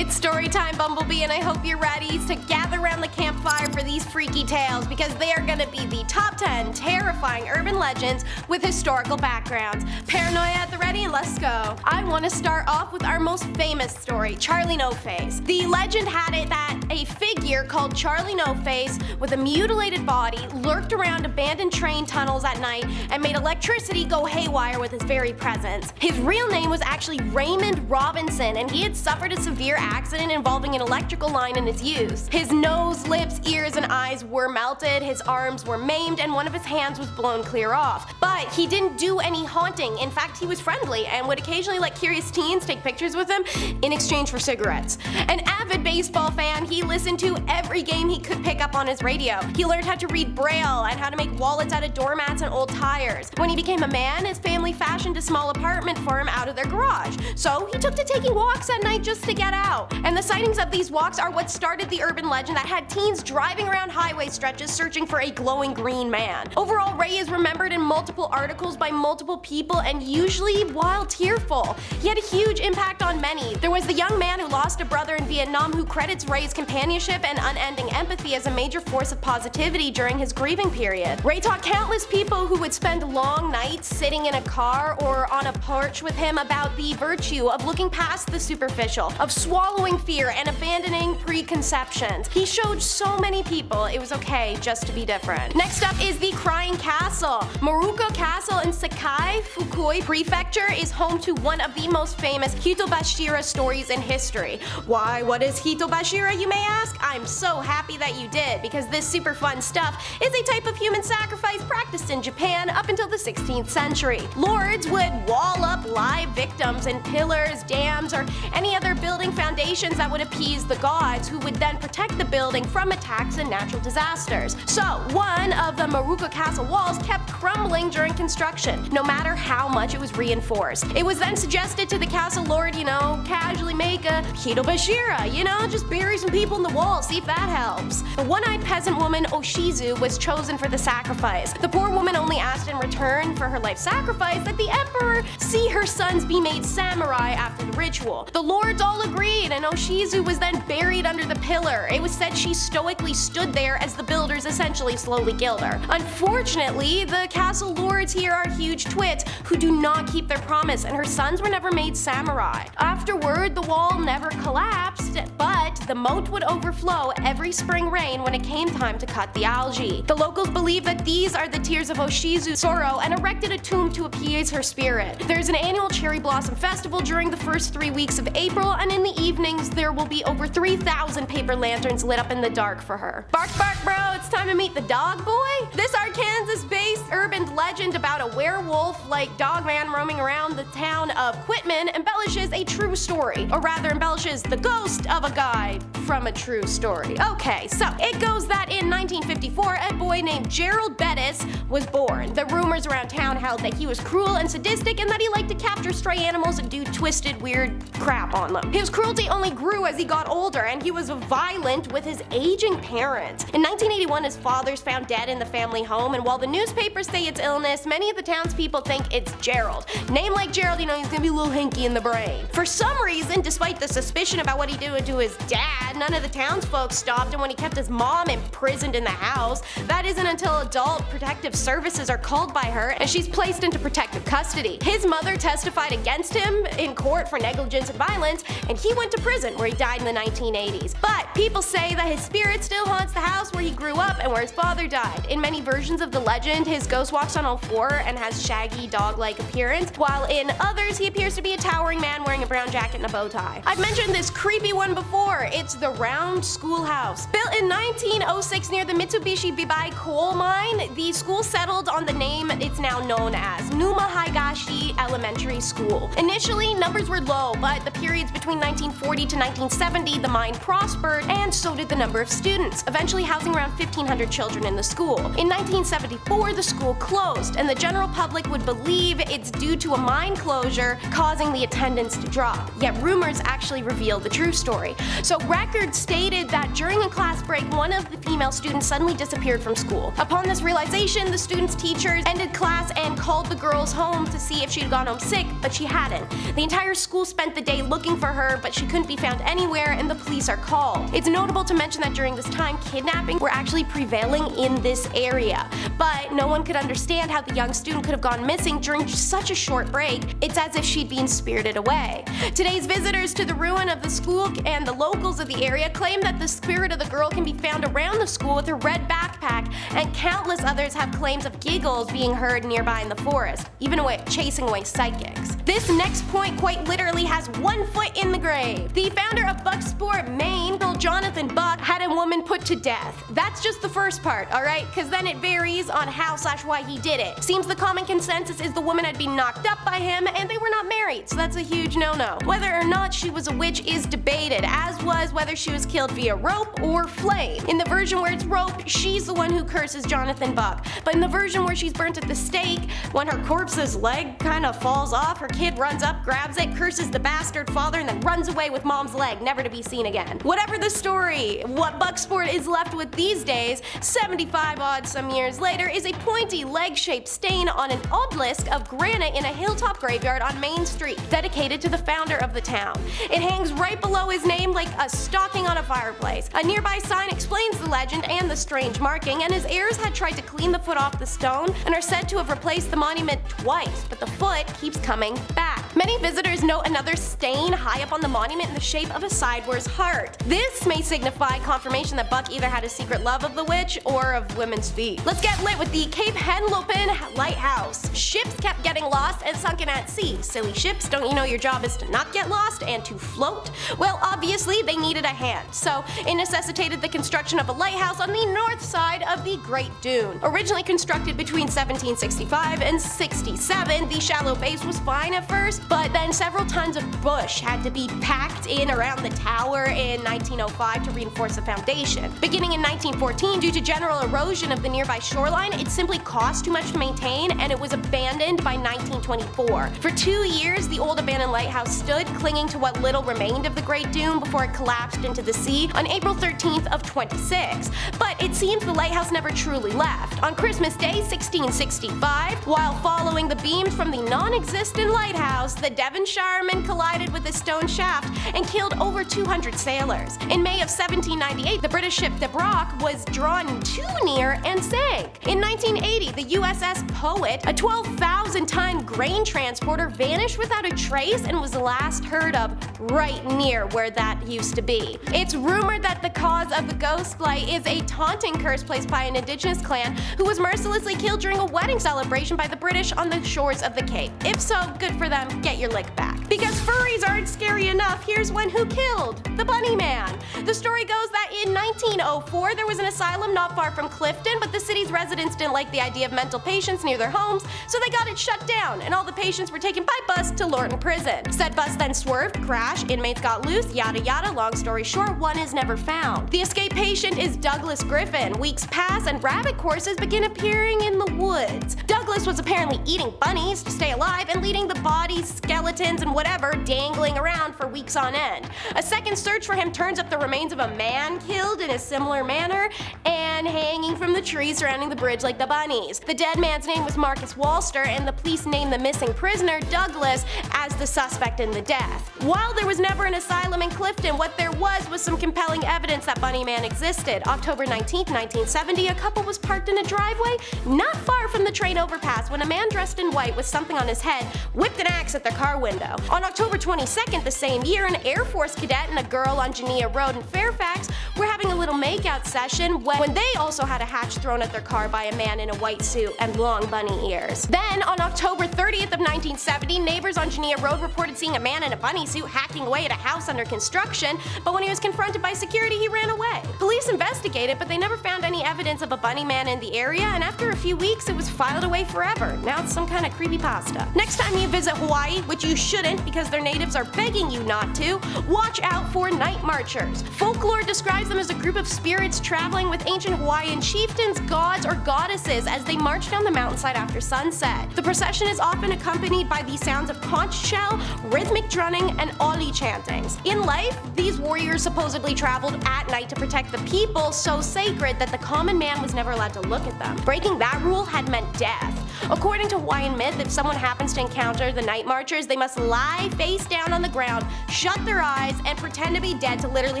It's story time, Bumblebee, and I hope you're ready to gather around the campfire for these freaky tales because they are gonna be the top 10 terrifying urban legends with historical backgrounds. Paranoia at the ready, and let's go. I want to start off with our most famous story, Charlie No Face. The legend had it that a figure called Charlie No Face with a mutilated body lurked around abandoned train tunnels at night and made electricity go haywire with his very presence. His real name was actually Raymond Robinson, and he had suffered a severe accident involving an electrical line in his youth. His nose, lips, ears, and eyes were melted, his arms were maimed, and one of his hands was blown clear off. But he didn't do any haunting. In fact, he was friendly and would occasionally let curious teens take pictures with him in exchange for cigarettes. An avid baseball fan, he listened to every game he could pick up on his radio. He learned how to read Braille and how to make wallets out of doormats and old tires. When he became a man, his family fashioned a small apartment for him out of their garage. So he took to taking walks at night just to get out. And the sightings of these walks are what started the urban legend that had teens driving around highway stretches searching for a glowing green man. Overall, Ray is remembered in multiple articles by multiple people and usually while tearful. He had a huge impact on many. There was the young man who lost a brother in Vietnam who credits Ray's companionship and unending empathy as a major force of positivity during his grieving period. Ray taught countless people who would spend long nights sitting in a car or on a porch with him about the virtue of looking past the superficial, of swallowing fear and abandoning preconceptions. He showed so many people it was okay just to be different. Next up is the Crying Castle. Maruko Castle in Sakai, Fukui Prefecture is home to one of the most famous Hitobashira stories in history. Why, what is Hitobashira, you may ask? I'm so happy that you did, because this super fun stuff is a type of human sacrifice practiced in Japan up until the 16th century. Lords would wall up live victims in pillars, dams, or any other building foundations that would appease the gods, who would then protect the building from attacks and natural disasters. So, one of the Maruko Castle walls kept crumbling during construction, no matter how much it was reinforced. It was then suggested to the castle lord, casually make a Hitobashira, just bury some people in the wall, see if that helps. The one-eyed peasant woman Oshizu was chosen for the sacrifice. The poor woman only asked in return for her life sacrifice that the emperor see her sons be made samurai after the ritual. The lords all agreed, and Oshizu was then buried under the pillar. It was said she stoically stood there as the builders essentially slowly killed her. Unfortunately, the castle lords here are huge twits who do not keep their promise, and her sons were never made samurai. Afterward, the wall never collapsed, but the moat would overflow every spring rain when it came time to cut the algae. The locals believe that these are the tears of Oshizu's sorrow and erected a tomb to appease her spirit. There's an annual cherry blossom festival during the first 3 weeks of April, and in the evenings there will be over 3,000 paper lanterns lit up in the dark for her. Bark bark bro, it's time to meet the dog boy? This Arkansas-based urban legend about a werewolf-like dog man roaming around the town of Quitman embellishes a true story, or rather embellishes the ghost of a guy from a true story. Okay, so it goes that in 1954, a boy named Gerald Bettis was born. The rumors around town held that he was cruel and sadistic and that he liked to capture stray animals and do twisted, weird crap on them. His cruelty only grew as he got older, and he was violent with his aging parents. In 1981, his father's found dead in the family home, and while the newspapers say it's illness, many of the townspeople think it's Gerald. Name like Gerald, he's gonna be a little hinky in the brain. For some reason, despite the suspicion about what he did to his dad, none of the townsfolk stopped him when he kept his mom imprisoned in the house. That isn't until adult protective services are called by her and she's placed into protective custody. His mother testified against him in court for negligence and violence, and he went to prison where he died in the 1980s. But people say that his spirit still haunts the house where he grew up and where his father died. In many versions of the legend, his ghost walks on all four and has shaggy dog-like appearance, while in others he appears to be a towering man wearing a brown jacket and a bow tie. I've mentioned this creepy one before. It's the Round Schoolhouse. Built in 1906 near the Mitsubishi Bibai coal mine, the school settled on the name it's now known as, Numa Higashi Elementary School. Initially, numbers were low, but the periods between 1940 to 1970, the mine prospered, and so did the number of students, eventually housing around 1,500 children in the school. In 1974, the school closed, and the general public would believe it's due to a mine closure causing the attendance to drop. Yet rumors actually reveal the true story. So but records stated that during a class break, one of the female students suddenly disappeared from school. Upon this realization, the student's teachers ended class and called the girls home to see if she'd gone home sick, but she hadn't. The entire school spent the day looking for her, but she couldn't be found anywhere, and the police are called. It's notable to mention that during this time, kidnapping were actually prevailing in this area, but no one could understand how the young student could have gone missing during such a short break. It's as if she'd been spirited away. Today's visitors to the ruin of the school and the locals of the area claim that the spirit of the girl can be found around the school with her red backpack, and countless others have claims of giggles being heard nearby in the forest, even chasing away psychics. This next point quite literally has one foot in the grave. The founder of Bucksport, Maine, Jonathan Buck, had a woman put to death. That's just the first part, alright? Because then it varies on how/why he did it. Seems the common consensus is the woman had been knocked up by him and they were not married, so that's a huge no-no. Whether or not she was a witch is debated, as was whether she was killed via rope or flame. In the version where it's rope, she's the one who curses Jonathan Buck. But in the version where she's burnt at the stake, when her corpse's leg kind of falls off, her kid runs up, grabs it, curses the bastard father, and then runs away with mom's leg, never to be seen again. Whatever the story, what Bucksport is left with these days, 75 odd some years later, is a pointy leg-shaped stain on an obelisk of granite in a hilltop graveyard on Main Street, dedicated to the founder of the town. It hangs right below his name like a stocking on a fireplace. A nearby sign explains the legend and the strange marking, and his heirs had tried to clean the foot off the stone and are said to have replaced the monument twice, but the foot keeps coming back. Many visitors note another stain high up on the monument in the shape of a sideways heart. This may signify confirmation that Buck either had a secret love of the witch or of women's feet. Let's get lit with the Cape Henlopen Lighthouse. Ships kept getting lost and sunken at sea. Silly ships, don't you know your job is to not get lost and to float? Well, obviously they needed a hand, so it necessitated the construction of a lighthouse on the north side of the Great Dune. Originally constructed between 1765 and 67, the shallow base was fine at first, but then several tons of bush had to be packed in around the tower in 1905 to reinforce the foundation. Beginning in 1914, due to general erosion of the nearby shoreline, it simply cost too much to maintain, and it was abandoned by 1924. For 2 years, the old abandoned lighthouse stood, clinging to what little remained of the Great Dune before it collapsed into the sea on April 13th of 26. But it seems the lighthouse never truly left. On Christmas Day, 1665, while following the beams from the non-existent lighthouse, the Devonshireman collided with a stone shaft and killed over 200 sailors. In May of 1798, the British ship De Brock was drawn too near and sank. In 1980, the USS Poet, a 12,000-ton grain transporter, vanished without a trace and was last heard of right near where that used to be. It's rumored that the cause of the ghost flight is a taunting curse placed by an indigenous clan who was mercilessly killed during a wedding celebration by the British on the shores of the Cape. If so, good for them, get your lick back. Because furries aren't scary enough, here's one who killed the Bunny Man. The story goes that in 1904, there was an asylum not far from Clifton, but the city's residents didn't like the idea of mental patients near their homes, so they got it shut down, and all the patients were taken by bus to Lorton Prison. Said bus then swerved, crashed, inmates got loose, yada yada. Long story short, one is never found. The escaped patient is Douglas Griffin. Weeks pass and rabbit courses begin appearing in the woods. Douglas was apparently eating bunnies to stay alive and leaving the bodies, skeletons, and whatever dangling around for weeks on end. A second search for him turns up the remains of a man killed in a similar manner and hanging from the trees surrounding the bridge like the bunnies. The dead man's name was Marcus Walster, and the police named the missing prisoner, Douglas, as the suspect in the death. While there was never an asylum in Clifton, what there was some compelling evidence that Bunny Man existed. October 19, 1970, a couple was parked in a driveway not far from the train overpass when a man dressed in white with something on his head whipped an axe at their car window. On October 22nd the same year, an Air Force cadet and a girl on Geneva Road in Fairfax were having a little makeout session when they also had a hatch thrown at their car by a man in a white suit and long bunny ears. Then, on October 30th of 1970, neighbors on Geneva Road reported seeing a man in a bunny suit hacking away at a house under construction, but when he was confronted by security, he ran away. Police investigated, but they never found any evidence of a bunny man in the area, and after a few weeks, it was filed away forever. Now it's some kind of creepypasta. Next time you visit Hawaii, which you shouldn't because their natives are begging you not to, watch out for night marchers. Folklore describes them as a group of spirits traveling with ancient Hawaiian chieftains, gods, or goddesses as they march down the mountainside after sunset. The procession is often accompanied by the sounds of conch shell, rhythmic drumming, and oli chantings. In life, these warriors supposedly traveled at night to protect the people so sacred that the common man was never allowed to look at them. Breaking that rule had meant death. According to Hawaiian myth, if someone happens to encounter the night marchers, they must lie face down on the ground, shut their eyes, and pretend to be dead to literally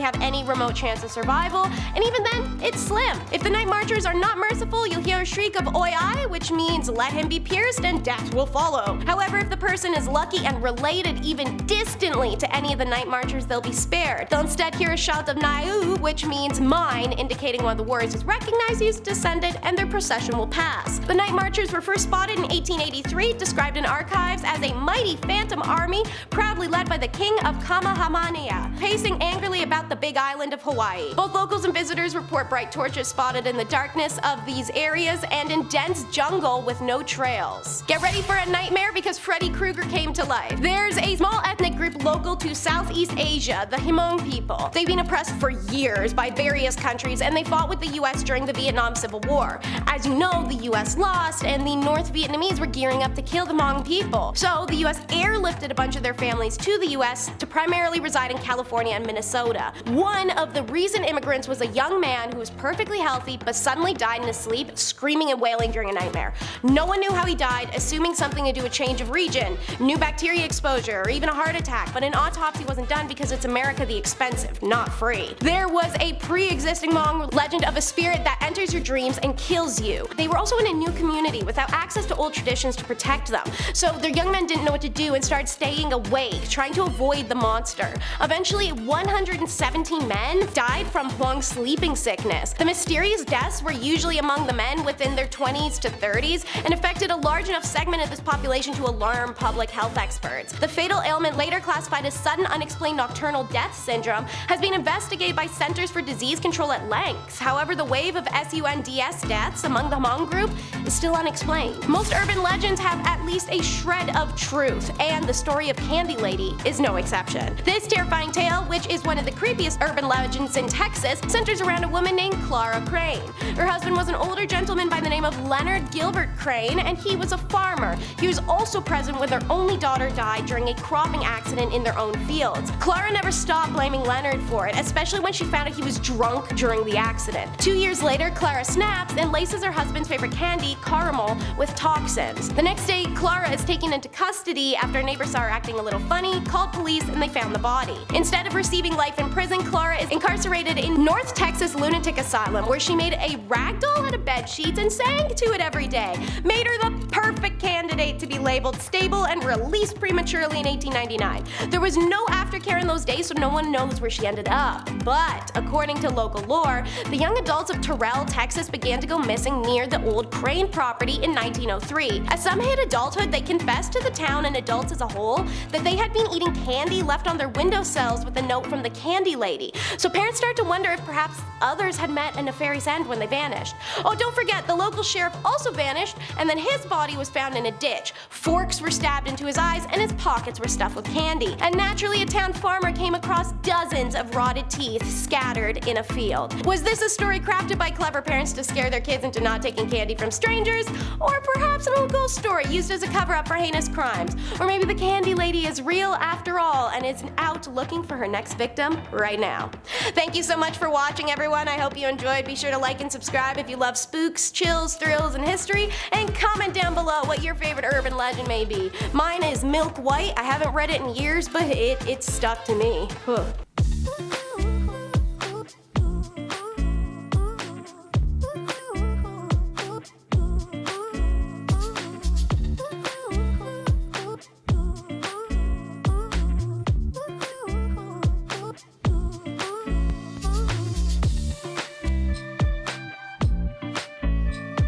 have any remote chance of survival, and even then, it's slim. If the night marchers are not merciful, you'll hear a shriek of oi ai, which means let him be pierced and death will follow. However, if the person is lucky and related even distantly to any of the night marchers, they'll be spared. They'll instead hear a shout of naiu, which means mine, indicating one of the words is recognized, he's descended, and their procession will pass. The night marchers were first spotted in 1883, described in archives as a mighty phantom army, proudly led by the king of Kamehameha, pacing angrily about the big island of Hawaii. Both locals and visitors report bright torches spotted in the darkness of these areas and in dense jungle with no trails. Get ready for a nightmare because Freddy Krueger came to life. There's a small ethnic group local to Southeast Asia, the Hmong people. They've been oppressed for years by various countries, and they fought with the US during the Vietnam Civil War. As you know, the US lost, and the North Vietnamese were gearing up to kill the Hmong people. So the US airlifted a bunch of their families to the US to primarily reside in California and Minnesota. One of the recent immigrants was a young man who was perfectly healthy but suddenly died in his sleep, screaming and wailing during a nightmare. No one knew how he died, assuming something to do with change of region, new bacteria exposure, or even a heart attack, but an autopsy wasn't done because it's America the expensive, not free. There was a pre-existing Hmong legend of a spirit that enters your dreams and kills you. They were also in a new community without access to old traditions to protect them, so their young men didn't know what to do and started staying awake, trying to avoid the monster. Eventually, 117 men died from Hmong sleeping sickness. The mysterious deaths were usually among the men within their 20s to 30s and affected a large enough segment of this population to alarm public health experts. The fatal ailment, later classified as sudden unexplained nocturnal death syndrome, has been investigated by Centers for Disease Control at length. However, the wave of SUNDS deaths among the Hmong group is still unexplained. Most urban legends have at least a shred of truth, and the story of Candy Lady is no exception. This terrifying tale, which is one of the creepiest urban legends in Texas, centers around a woman named Clara Crane. Her husband was an older gentleman by the name of Leonard Gilbert Crane, and he was a farmer. He was also present when their only daughter died during a cropping accident in their own fields. Clara never stopped blaming Leonard for it, especially when she found out he was drunk during the accident. 2 years later, Clara snaps and laces her husband's favorite candy, caramel, with toxins. The next day, Clara is taken into custody after neighbors saw her acting a little funny, called police, and they found the body. Instead of receiving life in prison, Clara is incarcerated in North Texas Lunatic Asylum, where she made a rag doll out of bed sheets and sang to it every day. Made her the perfect candidate to be labeled stable and released prematurely in 1899. There was no aftercare in those days, so no one knows where she ended up. But according to local lore, the young adults of Terrell, Texas began to go missing near the old Crane property in 1903. As some hit adulthood, they confessed to the town and adults as a whole that they had been eating candy left on their windowsills with a note from the Candy Lady. So parents started to wonder if perhaps others had met a nefarious end when they vanished. Oh, don't forget, the local sheriff also vanished, and then his body was found in a ditch. Forks were stabbed into his eyes, and his pockets were stuffed with candy. And naturally, a town farmer came across dozens of rotted teeth scattered in a field. Was this a story crafted by clever parents to scare their kids into not taking candy from strangers? Or perhaps an old ghost story used as a cover-up for heinous crimes? Or maybe the Candy Lady is real after all and is out looking for her next victim right now. Thank you so much for watching, everyone. I hope you enjoyed. Be sure to like and subscribe if you love spooks, chills, thrills, and history, and comment down below what your favorite urban legend may be. Mine is Milk White. I haven't read it in years, but it's stuck to me.